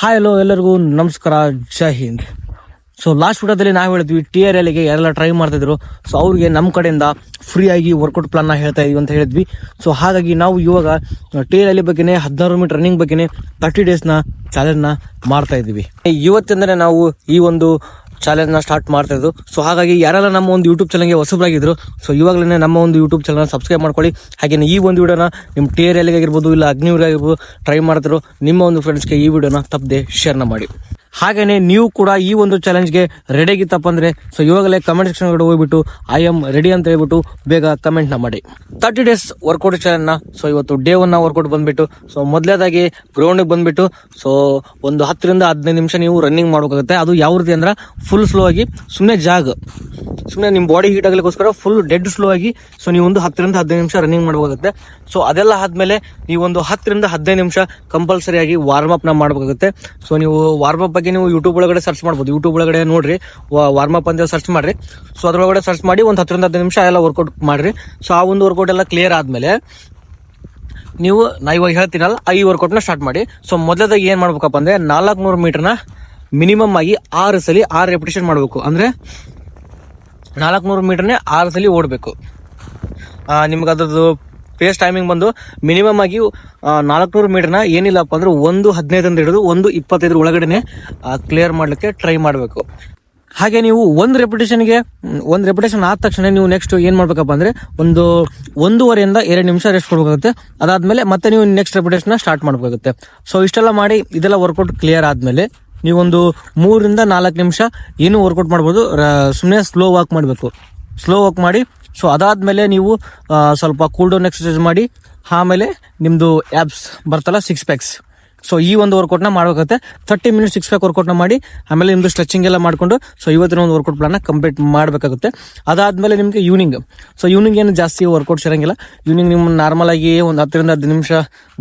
Hi hello ಎಲ್ಲರಿಗೂ ನಮಸ್ಕಾರ, ಜೈ Hind. So last ವಿಡಿಯೋದಲ್ಲಿ ನಾವು ಹೇಳಿದ್ವಿ TRLಗೆ ಯಾರೆಲ್ಲ ಟ್ರೈ ಮಾಡ್ತಿದ್ರು, ಸೊ ಅವ್ರಿಗೆ ನಮ್ಮ ಕಡೆಯಿಂದ ಫ್ರೀ ಆಗಿ ವರ್ಕೌಟ್ ಪ್ಲಾನ್ನ ಹೇಳ್ತಾ ಇದೀವಿ ಅಂತ ಹೇಳಿದ್ವಿ. ಸೊ ಹಾಗಾಗಿ ನಾವು ಇವಾಗ TRL ಬಗ್ಗೆನೇ 16 ಮೀಟರ್ ರನ್ನಿಂಗ್ ಬಗ್ಗೆನೇ 30 ಡೇಸ್ನ ಚಾಲೆಂಜ್ನ ಮಾಡ್ತಾ ಇದ್ದೀವಿ. ಇವತ್ತಿಂದನೇ ನಾವು ಈ ಒಂದು ಚಾಲೆಂಜ್ನ ಸ್ಟಾರ್ಟ್ ಮಾಡ್ತಾ ಇದ್ದು. ಸೊ ಹಾಗಾಗಿ ಯಾರೆಲ್ಲ ನಮ್ಮ ಒಂದು ಯೂಟ್ಯೂಬ್ ಚಾನಲ್ಗೆ ಹೊಸಬರಾಗಿದ್ರು, ಸೊ ಇವಾಗಲೇ ನಮ್ಮ ಒಂದು ಯೂಟ್ಯೂಬ್ ಚಾನಲ್ ಸಬ್ಸ್ಕ್ರೈಬ್ ಮಾಡ್ಕೊಳ್ಳಿ. ಹಾಗೆ ಈ ಒಂದು ವಿಡಿಯೋನ ನಿಮ್ಮ TRLಗೆ ಆಗಿರ್ಬೋದು ಇಲ್ಲ ಅಗ್ನಿವರ್ಗೆ ಆಗಿರ್ಬೋದು ಟ್ರೈ ಮಾಡ್ತಿರೋ ನಿಮ್ಮ ಒಂದು ಫ್ರೆಂಡ್ಸ್ಗೆ ಈ ವಿಡಿಯೋನ ತಪ್ಪದೆ ಶೇರ್ನ ಮಾಡಿ. ಹಾಗೇನೆ ನೀವು ಕೂಡ ಈ ಒಂದು ಚಾಲೆಂಜ್ಗೆ ರೆಡಿ ಆಗಿತ್ತಪ್ಪ ಅಂದ್ರೆ ಸೊ ಇವಾಗಲೇ ಕಮೆಂಟ್ ಸೆಕ್ಷನ್ ಕಡೆ ಹೋಗ್ಬಿಟ್ಟು ಐ ಆಮ್ ರೆಡಿ ಅಂತ ಹೇಳ್ಬಿಟ್ಟು ಬೇಗ ಕಮೆಂಟ್ ನ ಮಾಡಿ. 30 ಡೇಸ್ ವರ್ಕೌಟ್ ಚಾಲೆಂಜ್ ನ ಸೊ ಇವತ್ತು ಡೇ 1 ವರ್ಕೌಟ್ ಬಂದ್ಬಿಟ್ಟು ಸೊ ಮೊದಲೇದಾಗಿ ಗ್ರೌಂಡ್ ಬಂದ್ಬಿಟ್ಟು ಸೊ ಒಂದು 10 ರಿಂದ 15 ನಿಮಿಷ ನೀವು ರನ್ನಿಂಗ್ ಮಾಡಬೇಕಾಗುತ್ತೆ. ಅದು ಯಾವ ರೀತಿ ಅಂದ್ರೆ ಫುಲ್ ಸ್ಲೋ ಆಗಿ ಸುಮ್ಮನೆ ನಿಮ್ಮ ಬಾಡಿ ಹೀಟ್ ಆಗ್ಲಿಕ್ಕೋಸ್ಕರ ಫುಲ್ ಡೆಡ್ ಸ್ಲೋ ಆಗಿ ಸೊ ನೀವು ಒಂದು 10 ರಿಂದ 15 ನಿಮಿಷ ರನ್ನಿಂಗ್ ಮಾಡಬೇಕಾಗುತ್ತೆ. ಸೊ ಅದೆಲ್ಲ ಆದ್ಮೇಲೆ ನೀವು ಒಂದು 10 ರಿಂದ 15 ನಿಮಿಷ ಕಂಪಲ್ಸರಿ ಆಗಿ ವಾರ್ಮ್ ಅಪ್ ನ ಮಾಡಬೇಕಾಗುತ್ತೆ. ಸೊ ನೀವು ವಾರ್ಮ್ ಅಪ್ ಬಗ್ಗೆ ನೀವು ಯೂಟ್ಯೂಬ್ ಒಳಗಡೆ ಸರ್ಚ್ ಮಾಡ್ಬೋದು. ಯೂಟ್ಯೂಬ್ ಒಳಗಡೆ ನೋಡ್ರಿ, ವಾರ್ಮ್ ಅಪ್ ಅಂತ ಸರ್ಚ್ ಮಾಡ್ರಿ. ಸೊ ಅದ್ರೊಳಗಡೆ ಸರ್ಚ್ ಮಾಡಿ ಒಂದು 10 ರಿಂದ 15 ನಿಮಿಷ ಎಲ್ಲ ವರ್ಕೌಟ್ ಮಾಡ್ರಿ. ಸೊ ಆ ಒಂದು ವರ್ಕೌಟ್ ಎಲ್ಲ ಕ್ಲಿಯರ್ ಆದ್ಮೇಲೆ ನೀವು ನಾ ಇವಾಗ ಹೇಳ್ತೀನಲ್ಲ ಈ ವರ್ಕೌಟ್ ನ ಸ್ಟಾರ್ಟ್ ಮಾಡಿ. ಸೊ ಮೊದಲದಾಗಿ ಏನ್ ಮಾಡ್ಬೇಕಪ್ಪ ಅಂದ್ರೆ 400 ಮೀಟರ್ನ ಮಿನಿಮಮ್ ಆಗಿ 6 ಸಲ 6 ರೆಪಿಟೇಷನ್ ಮಾಡಬೇಕು. ಅಂದ್ರೆ 400 ಮೀಟರ್ನೇ 6 ಸಲ ಓಡಬೇಕು. ನಿಮ್ಗೆ ಅದ್ರದ್ದು ಪೇಸ್ ಟೈಮಿಂಗ್ ಬಂದು ಮಿನಿಮಮ್ ಆಗಿ 400 ಮೀಟರ್ನ ಏನಿಲ್ಲಪ್ಪ ಅಂದ್ರೆ 1:15 ಅಂತ ಹಿಡಿದು 1:25 ಒಳಗಡೆನೆ ಕ್ಲಿಯರ್ ಮಾಡ್ಲಿಕ್ಕೆ ಟ್ರೈ ಮಾಡಬೇಕು. ಹಾಗೆ ನೀವು ಒಂದು ರೆಪಿಟೇಷನ್ ಆದ ತಕ್ಷಣ ನೀವು ನೆಕ್ಸ್ಟ್ ಏನ್ ಮಾಡ್ಬೇಕಪ್ಪ ಅಂದ್ರೆ 1.5 2 ನಿಮಿಷ ರೆಸ್ಟ್ ಕೊಡ್ಬೇಕಾಗುತ್ತೆ. ಅದಾದ್ಮೇಲೆ ಮತ್ತೆ ನೀವು ನೆಕ್ಸ್ಟ್ ರೆಪಿಟೇಷನ್ ಸ್ಟಾರ್ಟ್ ಮಾಡ್ಬೇಕಾಗುತ್ತೆ. ಸೊ ಇಷ್ಟೆಲ್ಲ ಮಾಡಿ ಇದೆಲ್ಲ ವರ್ಕೌಟ್ ಕ್ಲಿಯರ್ ಆದ್ಮೇಲೆ ನೀವೊಂದು 3 ರಿಂದ 4 ನಿಮಿಷ ಏನು ವರ್ಕೌಟ್ ಮಾಡ್ಬೋದು. ಸುಮ್ಮನೆ ಸ್ಲೋ ವಾಕ್ ಮಾಡಿ. ಸೊ ಅದಾದ್ಮೇಲೆ ನೀವು ಸ್ವಲ್ಪ ಕೂಲ್ ಡೌನ್ ಎಕ್ಸರ್ಸೈಸ್ ಮಾಡಿ. ಆಮೇಲೆ ನಿಮ್ದು ಆಬ್ಸ್ ಬರ್ತಲ್ಲ 6 ಪ್ಯಾಕ್ಸ್. ಸೊ ಈ ಒಂದು ವರ್ಕೌಟ್ ನ ಮಾಡಬೇಕಾಗುತ್ತೆ. 30 ಮಿನಿಟ್ಸ್ 6 ಪ್ಯಾಕ್ ವರ್ಕೌಟ್ ನ ಮಾಡಿ ಆಮೇಲೆ ನಿಮ್ದು ಸ್ಟ್ರೆಚಿಂಗ್ ಎಲ್ಲ ಮಾಡ್ಕೊಂಡು ಸೊ ಇವತ್ತಿನ ಒಂದು ವರ್ಕೌಟ್ ಪ್ಲಾನ್ ನ ಕಂಪ್ಲೀಟ್ ಮಾಡಬೇಕಾಗುತ್ತೆ. ಅದಾದ್ಮೇಲೆ ನಿಮ್ಗೆ ಈವ್ನಿಂಗ್ ಏನು ಜಾಸ್ತಿ ವರ್ಕೌಟ್ಸ್ ಇರಂಗಿಲ್ಲ. ಈವ್ನಿಂಗ್ ನಿಮ್ಮ ನಾರ್ಮಲ್ ಆಗಿ ಒಂದು 10 ರಿಂದ 15 ನಿಮಿಷ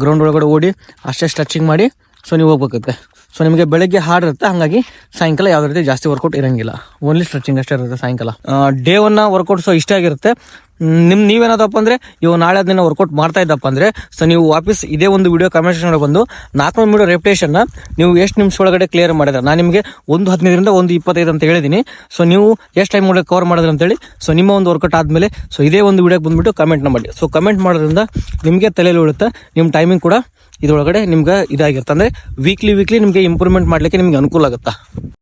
ಗ್ರೌಂಡ್ ಒಳಗಡೆ ಓಡಿ ಅಷ್ಟೇ ಸ್ಟ್ರೆಚಿಂಗ್ ಮಾಡಿ ಸೊ ನೀವು ಹೋಗ್ಬೇಕಾಗುತ್ತೆ. ಸೊ ನಿಮಗೆ ಬೆಳಗ್ಗೆ ಹಾರ್ಡ್ ಇರುತ್ತೆ, ಹಾಗಾಗಿ ಸಾಯಂಕಾಲ ಯಾವುದೇ ರೀತಿ ಜಾಸ್ತಿ ವರ್ಕೌಟ್ ಇರಂಗಿಲ್ಲ, ಓನ್ಲಿ ಸ್ಟ್ರೆಚಿಂಗ್ ಅಷ್ಟೇ ಇರುತ್ತೆ ಸಾಯಂಕಾಲ. ಡೇ 1 ವರ್ಕೌಟ್ ಸೊ ಇಷ್ಟ ಆಗಿರುತ್ತೆ. ನೀವೇನಾದಪ್ಪ ಅಂದ್ರೆ ಇವಾಗ ನಾಳೆ ದಿನ ವರ್ಕೌಟ್ ಮಾಡ್ತಾ ಇದ್ದಪ್ಪ ಅಂದ್ರೆ ಸೊ ನೀವು ವಾಪಸ್ ಇದೇ ಒಂದು ವಿಡಿಯೋ ಕಮೆಂಟ್ ಸೆಕ್ಷನ್ ಬಂದು 400 ಮೀಟರ್ ರೆಪಿಟೇಷನ್ ನೀವು ಎಷ್ಟು ನಿಮಿಷ ಒಳಗಡೆ ಕ್ಲಿಯರ್ ಮಾಡಿದ್ರೆ ನಾನು ನಿಮಗೆ 1:15 ರಿಂದ 1:25 ಅಂತ ಹೇಳಿದೀನಿ. ಸೊ ನೀವು ಎಷ್ಟು ಟೈಮ್ ಒಳಗೆ ಕವರ್ ಮಾಡಿದ್ರೆ ಅಂತ ಹೇಳಿ ಸೊ ನಿಮ್ಮ ಒಂದು ವರ್ಕೌಟ್ ಆದ್ಮೇಲೆ ಸೊ ಇದೇ ಒಂದು ವಿಡಿಯೋಗೆ ಬಂದ್ಬಿಟ್ಟು ಕಮೆಂಟ್ ಮಾಡಿ. ಸೊ ಕಮೆಂಟ್ ಮಾಡೋದ್ರಿಂದ ನಿಮಗೆ ತಲೆಯಲ್ಲಿ ಉಳುತ್ತೆ, ನಿಮ್ಮ ಟೈಮಿಂಗ್ ಕೂಡ ಇದರೊಳಗಡೆ ನಿಮ್ಗೆ ಇದಾಗಿರುತ್ತೆ. ಅಂದ್ರೆ ವೀಕ್ಲಿ ನಿಮ್ಗೆ ಇಂಪ್ರೂವ್ಮೆಂಟ್ ಮಾಡ್ಲಿಕ್ಕೆ ನಿಮ್ಗೆ ಅನುಕೂಲ ಆಗುತ್ತಾ.